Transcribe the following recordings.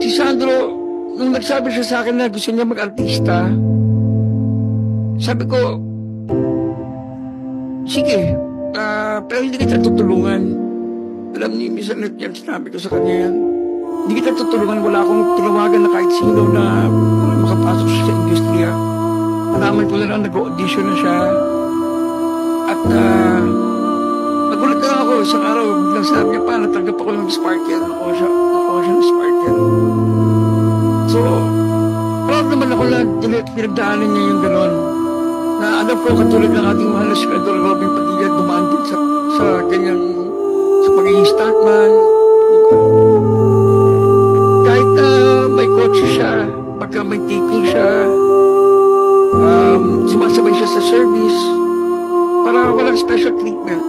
Si Sandro, nung nagsabi siya sa akin na gusto niya mag-artista, sabi ko, sige, pero hindi kita tutulungan. Alam niyo, minsan yan, sinabi ko sa kanya yan. Hindi kita tutulungan, wala akong tinawagan na kahit sino na makapasok siya sa industriya. Nalaman ko na lang, nag-audition na siya. At nagulat na ako, isang araw, biglang sabi niya pa, natanggap ako ng Sparkle. Nakuha siya ng Sparkle. So, proud naman ako na pinagdaanan niya yung gano'n. Na alam ko, katulad ng ating mahal na Senador Robin Padilla, dumaan din sa kanyang, sa pagiging stuntman. Kahit na may coach siya, pagka may taping siya, sumasabay siya sa service, para walang special treatment.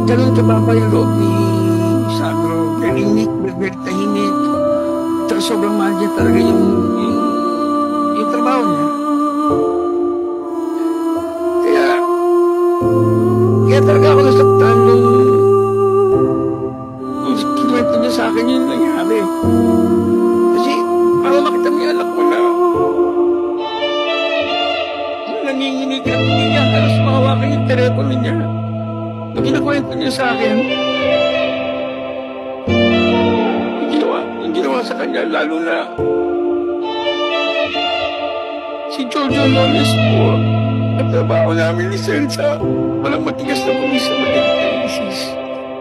Ganun kababa yung loob ni Sandro. Very neat, very tahimik. At sobrang mahal niya talaga yung trabaho niya. Kaya talaga ako nasaktan nung kinuwento niya sa akin yung nangyari. Kasi para makita mo yung anak ko na nanginginig at hindi niya halos mahawakan yung telepono niya. Nung kinakwento niya sa akin, yung ginawa sa kanya, lalo na si Jojo Lones po, ang trabaho namin ni Sensa, walang matigas na pulis sa Matigas.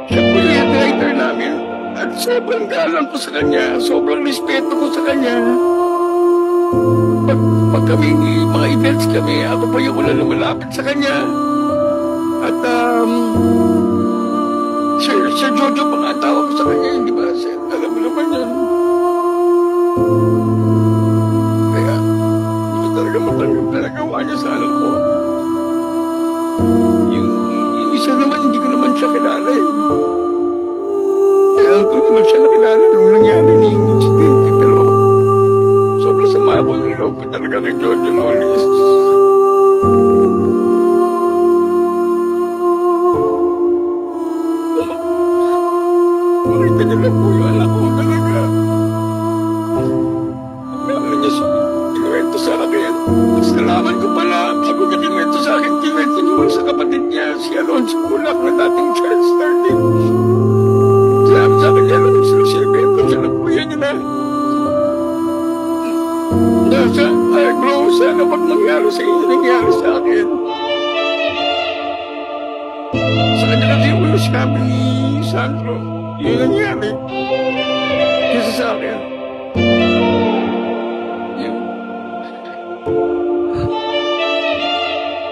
Siya po yung headwriter namin at sobrang galang ko sa kanya, sobrang respeto ko sa kanya. Pag kami, mga events kami, ako pa yung wala lumalapit sa kanya. At Sir Jojo pa nga tawag ko sa kanya, hindi ba? Alam mo naman yan. Kaya, hindi ko talaga matanggap na nagawa niya sa anak ko. Yung isa naman, hindi ko naman siya kilala eh. Kaya ko naman siya nakilala nung nangyari ni yung incident. Pero, sobrang sama ako ng loob ko talaga kay Jojo Lones. Makita niyo lang po yung anak ko talaga. Nalaman niya kinuwento sa akin. Tapos nalaman ko pala, sabi niya kinuwento sa akin, kinuwento niyo sa kapatid niya, si Alonso Kulak na dating child star din. Sabi sa akin, Alonso, siya lang po yan yun na. Bro, sana pag nangyari sa inyo, nangyari sa akin. Sa kanya kasi ulo sinabi ni Sandro, yun nangyari. Kasi sa akin. Yun.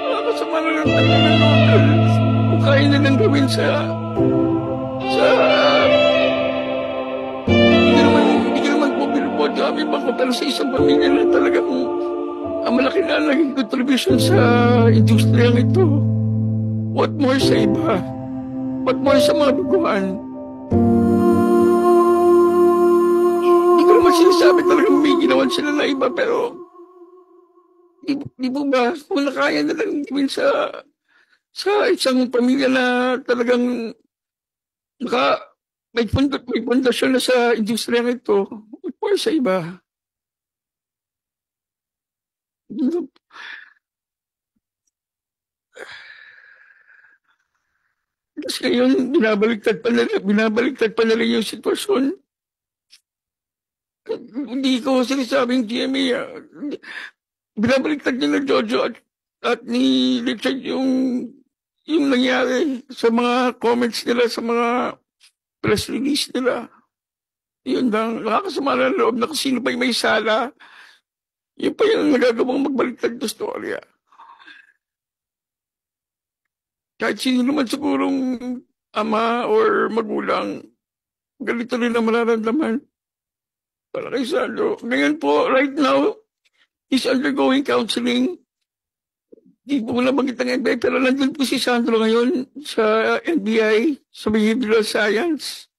Nakasama na lang tayo ng hotel. Kung kaya na lang gawin hindi ka naman po binubod kami bang pero sa isang pamilya na talagang ang malaki na naging contribution sa industriyang ito. What more sa iba? What more sa mga baguhan? Hindi ko naman sinasabi talagang may ginawan sila na iba, pero di po ba kung nakaya na lang gawin sa isang pamilya na talagang may pundasyon na sa industriyang ito, what more sa iba? Tapos ngayon, binabaliktad pa nila yung sitwasyon. Hindi ko sinasabing GMA, binabaliktad nila Jojo at ni Richard yung nangyari sa mga comments nila, sa mga press release nila. Yun lang, nakakasama na loob na kung sino pa yung may sala. Yun pa yung nagagawang magbaliktad na storya. Kahit sino naman sigurong ama or magulang, ganito rin ang mararamdaman para kay Sandro. Ngayon po, right now, he's undergoing counseling. Di po na magkita ng NBI, pero nandun po si Sandro ngayon sa NBI, sa Behavioral Science.